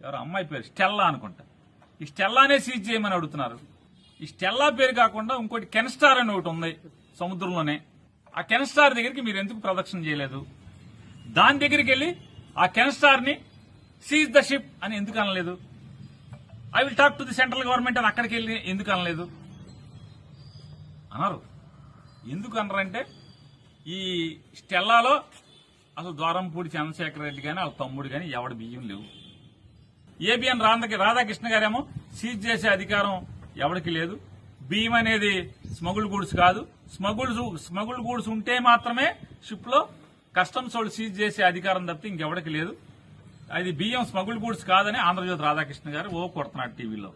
ఎవరు అమ్మాయి పేరు స్టెల్లా అనుకుంటా. ఈ స్టెల్లానే సీజ్ చేయమని అడుగుతున్నారు. ఈ స్టెల్లా పేరు కాకుండా ఇంకోటి కెన్స్టార్ అని ఒకటి ఉంది సముద్రంలోనే. ఆ కెన్స్టార్ దగ్గరికి మీరు ఎందుకు ప్రదక్షిణ చేయలేదు? దాని దగ్గరికి వెళ్లి ఆ కెన్స్టార్ ని సీజ్ ద షిప్ అని ఎందుకు అనలేదు? I will talk to the central government అని అక్కడికి వెళ్ళి ఎందుకు అనలేదు? అన్నారు. ఎందుకు అనరంటే ఈ స్టెల్లాలో అసలు ద్వారంపూడి చంద్రశేఖర్ రెడ్డి గాని వాళ్ళ తమ్ముడు గాని ఎవడి బియ్యం లేవు. ఏబిఎన్ రాధాకృష్ణ గారేమో సీజ్ చేసే అధికారం ఎవరికి లేదు. బియ్యం అనేది స్మగుల్ గూడ్స్ కాదు. స్మగుల్ గూడ్స్ ఉంటే మాత్రమే షిప్ లో కస్టమ్స్ వాళ్ళు సీజ్ చేసే అధికారం తప్పితే ఇంకెవరికి లేదు. అది బియ్యం స్మగుల్ గూడ్స్ కాదని ఆంధ్రజ్యోతి రాధాకృష్ణ గారు కొడుతున్నాడు టీవీలో.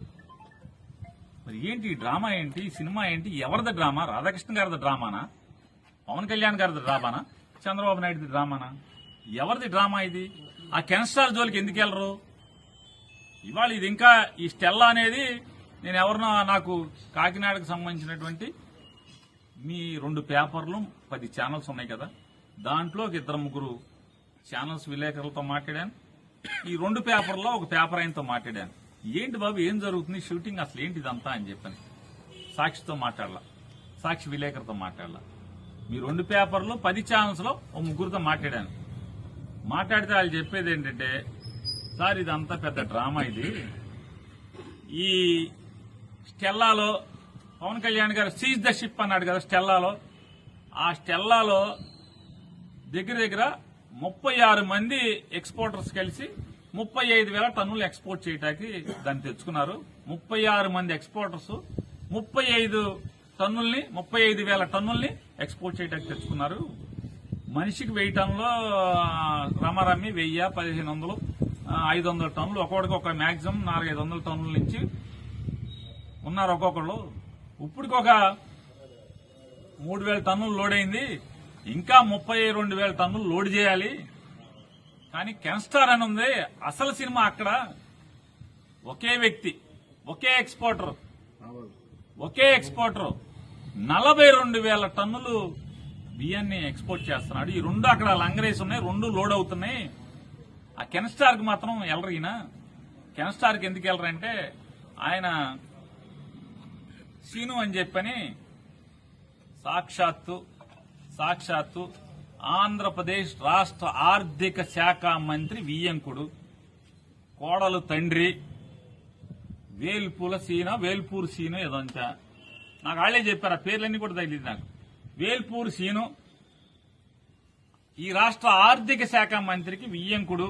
మరి ఏంటి ఈ డ్రామా ఏంటి? ఈ సినిమా ఏంటి? ఎవరిది డ్రామా? రాధాకృష్ణ గారిది డ్రామానా? పవన్ కళ్యాణ్ గారిది డ్రామానా? చంద్రబాబు నాయుడుది డ్రామానా? ఎవరిది డ్రామా ఇది? ఆ కెన్స్టార్ జోలికి ఎందుకు వెళ్లరు? ఇవాళ ఇది ఇంకా ఈ స్టెల్లా అనేది నేను ఎవరినో నాకు కాకినాడకు సంబంధించినటువంటి మీ 2 పేపర్లు 10 ఛానల్స్ ఉన్నాయి కదా, దాంట్లో 2-3 ఛానల్స్ విలేకరులతో మాట్లాడాను. ఈ 2 పేపర్లో ఒక పేపర్ ఆయనతో మాట్లాడాను. ఏంటి బాబు ఏం జరుగుతుంది షూటింగ్ అసలు ఏంటి ఇదంతా అని చెప్పని సాక్షితో మాట్లాడాల, సాక్షి విలేకరుతో మాట్లాడాల. మీ 2 పేపర్లు 10 ఛానల్స్ లో ఓ 3 మాట్లాడాను. మాట్లాడితే వాళ్ళు చెప్పేది ఏంటంటే, సార్ ఇదంతా పెద్ద డ్రామా ఇది. ఈ స్టెల్లాలో పవన్ కళ్యాణ్ గారు సీజ్ ద షిప్ అన్నాడు కదా స్టెల్లాలో. ఆ స్టెల్లాలో దగ్గర 36 మంది ఎక్స్పోర్టర్స్ కలిసి 35,000 టన్నులు ఎక్స్పోర్ట్ చేయడానికి దాన్ని తెచ్చుకున్నారు. 36 మంది ఎక్స్పోర్టర్స్ 35,000 టన్నుల్ని ఎక్స్పోర్ట్ చేయడానికి తెచ్చుకున్నారు. మనిషికి 1000 టన్నులు రమారమ్మి 1000, 1500, 500 టన్నులు ఒక్కొక్కడికి ఒక మాక్సిమం 400-500 టన్నుల నుంచి ఉన్నారు ఒక్కొక్కళ్ళు. ఇప్పటికి ఒక 3,000 టన్నులు లోడ్ అయింది. ఇంకా 32,000 టన్నులు లోడ్ చేయాలి. కానీ కెన్స్టార్ అని ఉంది. అసలు సినిమా అక్కడ ఒకే వ్యక్తి, ఒకే ఎక్స్పోర్టర్ 42,000 టన్నులు బియ్యాన్ని ఎక్స్పోర్ట్ చేస్తున్నాడు. ఈ 2 అక్కడ లంగరేసి ఉన్నాయి, 2 లోడ్ అవుతున్నాయి. ఆ కెన్స్టార్ కి మాత్రం వెళ్ళరు. ఈయన కెన్స్టార్ కి ఎందుకు వెళ్ళరంటే ఆయన సీను అని చెప్పని సాక్షాత్తు ఆంధ్రప్రదేశ్ రాష్ట్ర ఆర్థిక శాఖ మంత్రి వియ్యంకుడు కోడలు తండ్రి వేల్పూర్ సీను ఏదో నాకు వాళ్ళే చెప్పారు. ఆ పేర్లన్నీ కూడా తగిలింది నాకు. వేల్పూర్ సీను ఈ రాష్ట్ర ఆర్థిక శాఖ మంత్రికి వియ్యంకుడు